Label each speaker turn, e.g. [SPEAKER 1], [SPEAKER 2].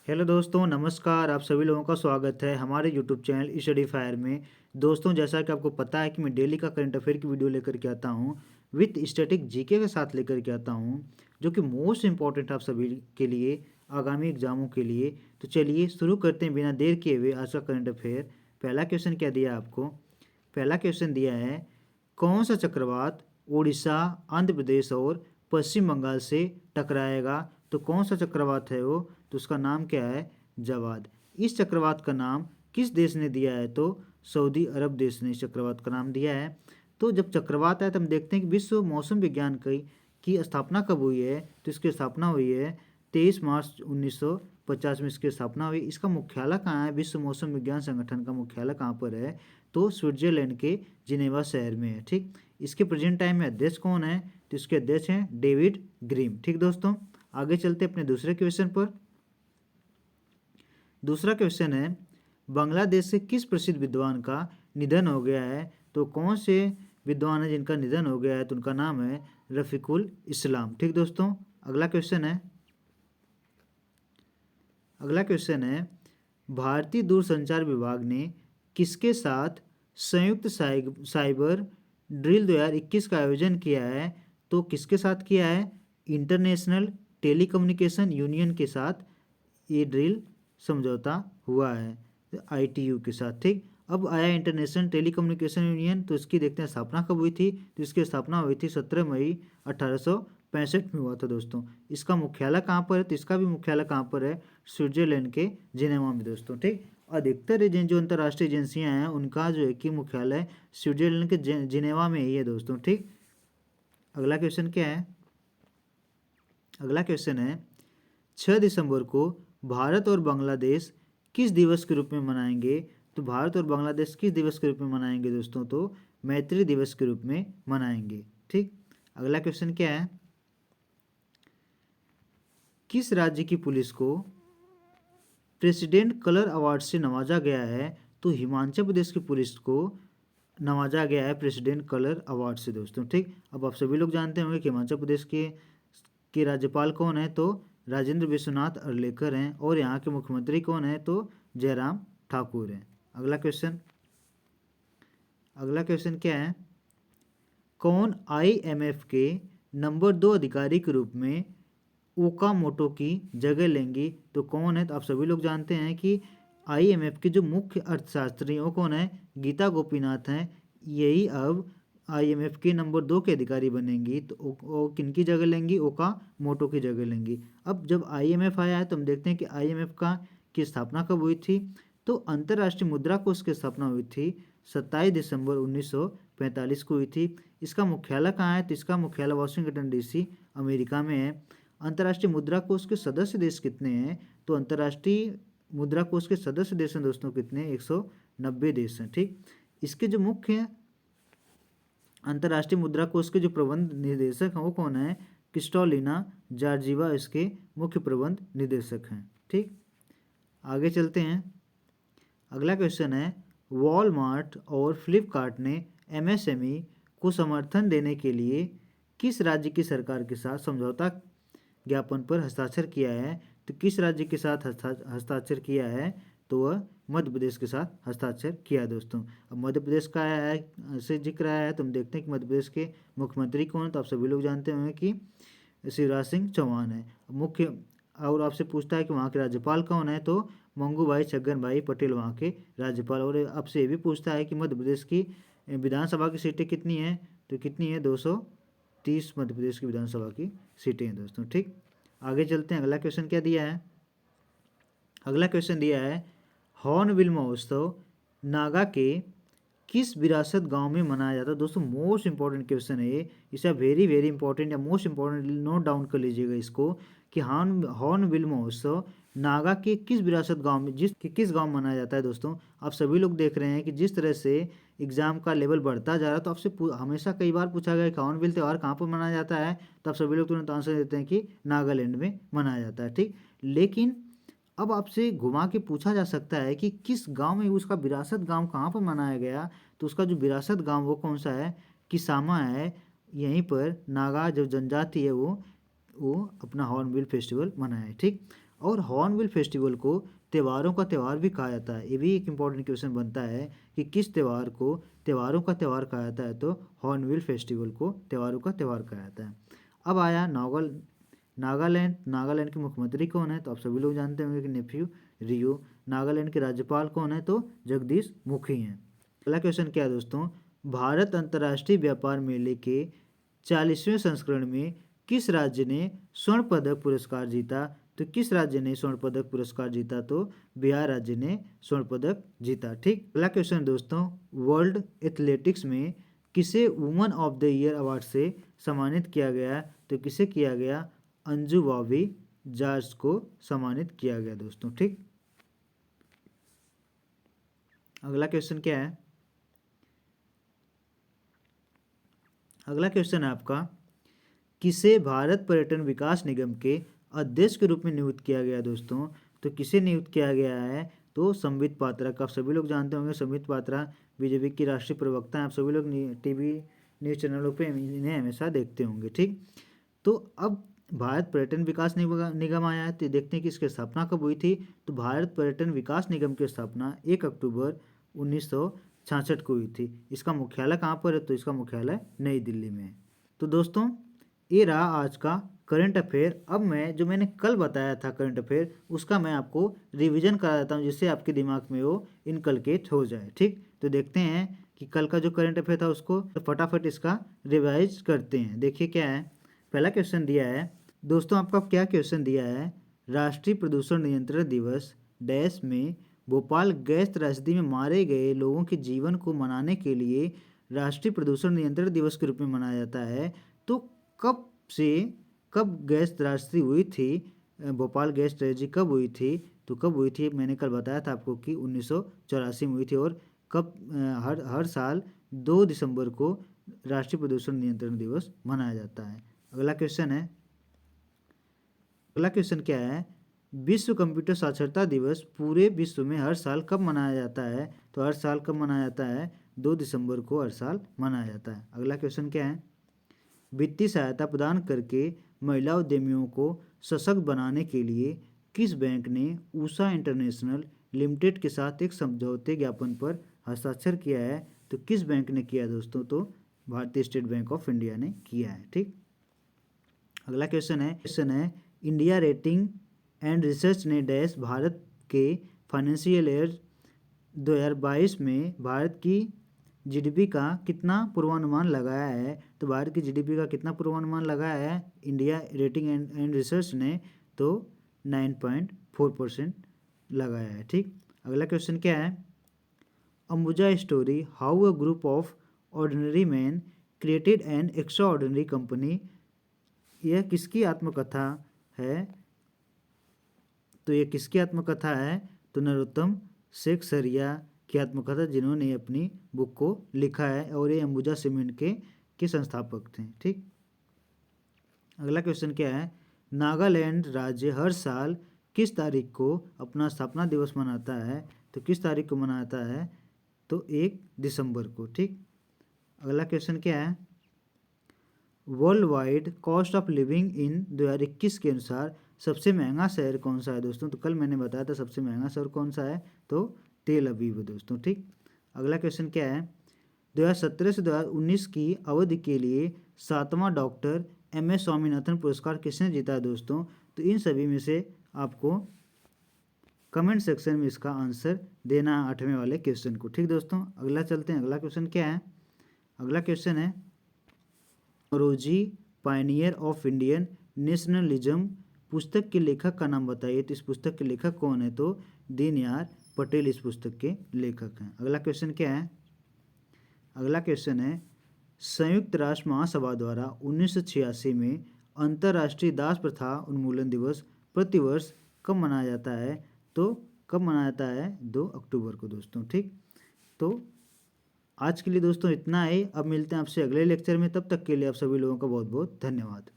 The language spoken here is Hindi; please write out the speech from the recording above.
[SPEAKER 1] हेलो दोस्तों, नमस्कार। आप सभी लोगों का स्वागत है हमारे यूट्यूब चैनल स्टडी फायर में। दोस्तों, जैसा कि आपको पता है कि मैं डेली का करंट अफेयर की वीडियो लेकर के आता हूं विथ स्टैटिक जीके के साथ लेकर के आता हूं, जो कि मोस्ट इम्पॉर्टेंट आप सभी के लिए आगामी एग्जामों के लिए। तो चलिए शुरू करते हैं बिना देर किए हुए आज का करंट अफेयर। पहला क्वेश्चन क्या दिया आपको? पहला क्वेश्चन दिया है, कौन सा चक्रवात उड़ीसा, आंध्र प्रदेश और पश्चिम बंगाल से टकराएगा? तो कौन सा चक्रवात है वो? तो उसका नाम क्या है? जवाद। इस चक्रवात का नाम किस देश ने दिया है? तो सऊदी अरब देश ने इस चक्रवात का नाम दिया है। तो जब चक्रवात है तो हम देखते हैं कि विश्व मौसम विज्ञान की स्थापना कब हुई है? तो इसकी स्थापना हुई है 23 मार्च 1950 में इसकी स्थापना हुई। इसका मुख्यालय कहाँ है? विश्व मौसम विज्ञान संगठन का मुख्यालय कहाँ पर है? तो स्विट्जरलैंड के जिनेवा शहर में है। ठीक, इसके प्रेजेंट टाइम में अध्यक्ष कौन है? तो इसके अध्यक्ष हैं डेविड ग्रीम। ठीक दोस्तों, आगे चलते अपने दूसरे क्वेश्चन पर। दूसरा क्वेश्चन है, बांग्लादेश से किस प्रसिद्ध विद्वान का निधन हो गया है? तो कौन से विद्वान है जिनका निधन हो गया है? तो उनका नाम है रफीकुल इस्लाम। ठीक दोस्तों, अगला क्वेश्चन है, भारतीय दूरसंचार विभाग ने किसके साथ संयुक्त साइबर ड्रिल 2021 का आयोजन किया है? तो किसके साथ किया है? इंटरनेशनल टेलीकम्युनिकेशन यूनियन के साथ ये ड्रिल समझौता हुआ है, आईटीयू के साथ। ठीक, अब आया इंटरनेशनल टेलीकम्युनिकेशन यूनियन। तो इसकी देखते हैं स्थापना कब हुई थी? तो इसकी स्थापना हुई थी 17 मई 1865 में हुआ था दोस्तों। इसका मुख्यालय कहाँ पर है? तो इसका भी मुख्यालय कहाँ पर है? स्विट्जरलैंड के जिनेवा में दोस्तों। ठीक, अधिकतर जो अंतर्राष्ट्रीय एजेंसियां हैं उनका जो है कि मुख्यालय स्विट्जरलैंड के जिनेवा में ही है दोस्तों। ठीक, अगला क्वेश्चन क्या है? अगला क्वेश्चन है, 6 दिसंबर को भारत और बांग्लादेश किस दिवस के रूप में मनाएंगे? तो भारत और बांग्लादेश किस दिवस के रूप में मनाएंगे दोस्तों? तो मैत्री दिवस के रूप में मनाएंगे। ठीक, अगला क्वेश्चन क्या है, किस राज्य की पुलिस को प्रेसिडेंट कलर अवार्ड से नवाजा गया है? तो हिमाचल प्रदेश की पुलिस को नवाजा गया है प्रेसिडेंट कलर अवार्ड से दोस्तों। ठीक, अब आप सभी लोग जानते होंगे कि हिमाचल प्रदेश के राज्यपाल कौन है? तो राजेंद्र विश्वनाथ अर्लेकर हैं। और यहाँ के मुख्यमंत्री कौन है? तो जयराम ठाकुर हैं। अगला क्वेश्चन क्या है, कौन आईएमएफ के नंबर 2 अधिकारी के रूप में ओकामोटो की जगह लेंगी? तो कौन है? तो आप सभी लोग जानते हैं कि आईएमएफ के जो मुख्य अर्थशास्त्री वो कौन है? गीता गोपीनाथ हैं। यही अब आईएमएफ के नंबर 2 के अधिकारी बनेंगी। तो वो किनकी जगह लेंगी? ओकामोटो की जगह लेंगी। अब जब आईएमएफ आया है तो हम देखते हैं कि आईएमएफ की स्थापना कब हुई थी? तो अंतर्राष्ट्रीय मुद्रा कोष की स्थापना हुई थी 27 दिसंबर 1945 को हुई थी। इसका मुख्यालय कहाँ है? तो इसका मुख्यालय वाशिंगटन डीसी अमेरिका में है। अंतर्राष्ट्रीय मुद्रा कोष के सदस्य देश कितने हैं? तो अंतर्राष्ट्रीय मुद्रा कोष के सदस्य देश हैं दोस्तों कितने? 190 देश हैं। ठीक, इसके जो मुख्य अंतर्राष्ट्रीय मुद्रा कोष के जो प्रबंध निदेशक हैं वो कौन है? क्रिस्टोलिना जॉर्जिवा इसके मुख्य प्रबंध निदेशक हैं। ठीक, आगे चलते हैं। अगला क्वेश्चन है, वॉलमार्ट और फ्लिपकार्ट ने एमएसएमई को समर्थन देने के लिए किस राज्य की सरकार के साथ समझौता ज्ञापन पर हस्ताक्षर किया है? तो किस राज्य के साथ हस्ताक्षर किया है? तो वह मध्य प्रदेश के साथ हस्ताक्षर किया दोस्तों। अब मध्य प्रदेश का है से जिक्र आया है तो हम देखते हैं कि मध्य प्रदेश के मुख्यमंत्री कौन है? तो आप सभी लोग जानते होंगे कि शिवराज सिंह चौहान है मुख्य। और आपसे पूछता है कि वहाँ के राज्यपाल कौन है? तो मंगू भाई छगन भाई पटेल वहाँ के राज्यपाल। और आपसे ये भी पूछता है कि मध्य प्रदेश की विधानसभा की सीटें कितनी हैं? तो कितनी है? 230 मध्य प्रदेश की विधानसभा की सीटें हैं दोस्तों। ठीक, आगे चलते हैं। अगला क्वेश्चन क्या दिया है? अगला क्वेश्चन दिया है, हॉर्नबिल महोत्सव नागा के किस विरासत गांव में मनाया जाता है? दोस्तों मोस्ट इंपॉर्टेंट क्वेश्चन है ये, इसे वेरी वेरी इंपॉर्टेंट या मोस्ट इंपॉर्टेंट नोट डाउन कर लीजिएगा इसको कि हॉर्नबिल महोत्सव नागा के किस विरासत गांव में किस गांव में मनाया जाता है दोस्तों। आप सभी लोग देख रहे हैं कि जिस तरह से एग्जाम का लेवल बढ़ता जा रहा है तो आपसे हमेशा कई बार पूछा गया कि हॉर्नबिल त्यौहार कहाँ पर मनाया जाता है? तो आप सभी लोग तुरंत आंसर देते हैं कि नागालैंड में मनाया जाता है। ठीक, लेकिन अब आपसे घुमा के पूछा जा सकता है कि किस गांव में उसका विरासत गांव कहाँ पर मनाया गया? तो उसका जो विरासत गांव वो कौन सा है? किसामा है। यहीं पर नागा जो जनजाति है वो अपना हॉर्नबिल फेस्टिवल मनाए। ठीक, और हॉर्नबिल फेस्टिवल को त्योहारों का त्यौहार भी कहा जाता है। ये भी एक इम्पॉर्टेंट क्वेश्चन बनता है कि किस त्यौहार को त्योहारों का त्यौहार कहा जाता है, तो हॉर्नबिल फेस्टिवल को त्योहारों का त्यौहार कहा जाता है। अब आया नागालैंड के मुख्यमंत्री कौन है, तो आप सभी लोग जानते होंगे कि नेफ्यू रियो। नागालैंड के राज्यपाल कौन है, तो जगदीश मुखी हैं। अगला क्वेश्चन क्या है दोस्तों, भारत अंतर्राष्ट्रीय व्यापार मेले के 40वें संस्करण में किस राज्य ने स्वर्ण पदक पुरस्कार जीता, तो किस राज्य ने स्वर्ण पदक पुरस्कार जीता, तो बिहार राज्य ने स्वर्ण पदक जीता। ठीक, अगला क्वेश्चन दोस्तों, वर्ल्ड एथलेटिक्स में किसे woman of the year award से सम्मानित किया गया, तो किसे किया गया, अंजू बॉबी जॉर्ज को सम्मानित किया गया दोस्तों। ठीक, अगला क्वेश्चन क्या है, अगला क्वेश्चन है आपका, किसे भारत पर्यटन विकास निगम के अध्यक्ष के रूप में नियुक्त किया गया दोस्तों, तो किसे नियुक्त किया गया है, तो संबित पात्रा का। आप सभी लोग जानते होंगे संबित पात्रा बीजेपी की राष्ट्रीय प्रवक्ता हैं। आप सभी लोग टीवी न्यूज़ चैनलों पे इन्हें हमेशा देखते होंगे। ठीक, तो अब भारत पर्यटन विकास निगम आया है, तो देखते हैं कि इसकी स्थापना कब हुई थी। तो भारत पर्यटन विकास निगम की स्थापना 1 अक्टूबर 1966 को हुई थी। इसका मुख्यालय कहाँ पर है, तो इसका मुख्यालय नई दिल्ली में है। तो दोस्तों ये रहा आज का करंट अफेयर। अब मैंने कल बताया था करंट अफेयर, उसका मैं आपको रिवीजन करा देता हूँ, जिससे आपके दिमाग में वो इनकलकेट हो जाए। ठीक, तो देखते हैं कि कल का जो करंट अफेयर था उसको फटाफट इसका रिवाइज करते हैं। देखिए क्या है, पहला क्वेश्चन दिया है दोस्तों, आपका क्या क्वेश्चन दिया है, राष्ट्रीय प्रदूषण नियंत्रण दिवस डैश में भोपाल गैस त्रासदी में मारे गए लोगों के जीवन को मनाने के लिए राष्ट्रीय प्रदूषण नियंत्रण दिवस के रूप में मनाया जाता है। तो कब गैस त्रासदी हुई थी, भोपाल गैस ट्रेजेडी कब हुई थी, तो कब हुई थी, मैंने कल बताया था आपको कि 1984 में हुई थी। और कब, हर साल 2 दिसंबर को राष्ट्रीय प्रदूषण नियंत्रण दिवस मनाया जाता है। अगला क्वेश्चन क्या है, विश्व कंप्यूटर साक्षरता दिवस पूरे विश्व में हर साल कब मनाया जाता है, तो हर साल कब मनाया जाता है, 2 दिसंबर को हर साल मनाया जाता है। अगला क्वेश्चन क्या है, वित्तीय सहायता प्रदान करके महिला उद्यमियों को सशक्त बनाने के लिए किस बैंक ने ऊषा इंटरनेशनल लिमिटेड के साथ एक समझौते ज्ञापन पर हस्ताक्षर किया है, तो किस बैंक ने किया दोस्तों, तो भारतीय स्टेट बैंक ऑफ इंडिया ने किया है। ठीक, अगला क्वेश्चन है इंडिया रेटिंग एंड रिसर्च ने डैश भारत के फाइनेंशियल ईयर 2022 में भारत की जीडीपी का कितना पूर्वानुमान लगाया है, तो भारत की जीडीपी का कितना पूर्वानुमान लगाया है इंडिया रेटिंग एंड रिसर्च ने, तो 9.4% लगाया है। ठीक, अगला क्वेश्चन क्या है, Ambuja story how a group of ordinary man created an extra ordinary company, यह किसकी आत्मकथा है, तो ये किसकी आत्मकथा है, तो नरोत्तम शेख सरिया की आत्मकथा, जिन्होंने अपनी बुक को लिखा है, और ये अंबुजा सीमेंट के संस्थापक थे। ठीक, अगला क्वेश्चन क्या है, नागालैंड राज्य हर साल किस तारीख को अपना स्थापना दिवस मनाता है, तो किस तारीख को मनाता है, तो 1 दिसंबर को। ठीक, अगला क्वेश्चन क्या है, world wide cost of living in 2021 के अनुसार सबसे महंगा शहर कौन सा है दोस्तों, तो कल मैंने बताया था सबसे महंगा शहर कौन सा है, तो तेल अवीव दोस्तों। ठीक, अगला क्वेश्चन क्या है, 2017 से 2019 की अवधि के लिए 7वां डॉक्टर MS स्वामीनाथन पुरस्कार किसने जीता है दोस्तों, तो इन सभी में से आपको कमेंट सेक्शन में इसका आंसर देना है 8वें वाले क्वेश्चन को। ठीक दोस्तों, अगला चलते हैं, अगला क्वेश्चन क्या है, अगला क्वेश्चन है Moroji Pioneer of Indian nationalism पुस्तक के लेखक का नाम बताइए, तो इस पुस्तक के लेखक कौन है, तो दीनदयाल पटेल इस पुस्तक के लेखक हैं। अगला क्वेश्चन क्या है, अगला क्वेश्चन है संयुक्त राष्ट्र महासभा द्वारा 1986 में अंतर्राष्ट्रीय दास प्रथा उन्मूलन दिवस प्रतिवर्ष कब मनाया जाता है, तो कब मनाया जाता है, 2 अक्टूबर को दोस्तों। ठीक, तो आज के लिए दोस्तों इतना ही, अब मिलते हैं आपसे अगले लेक्चर में, तब तक के लिए आप सभी लोगों का बहुत बहुत धन्यवाद।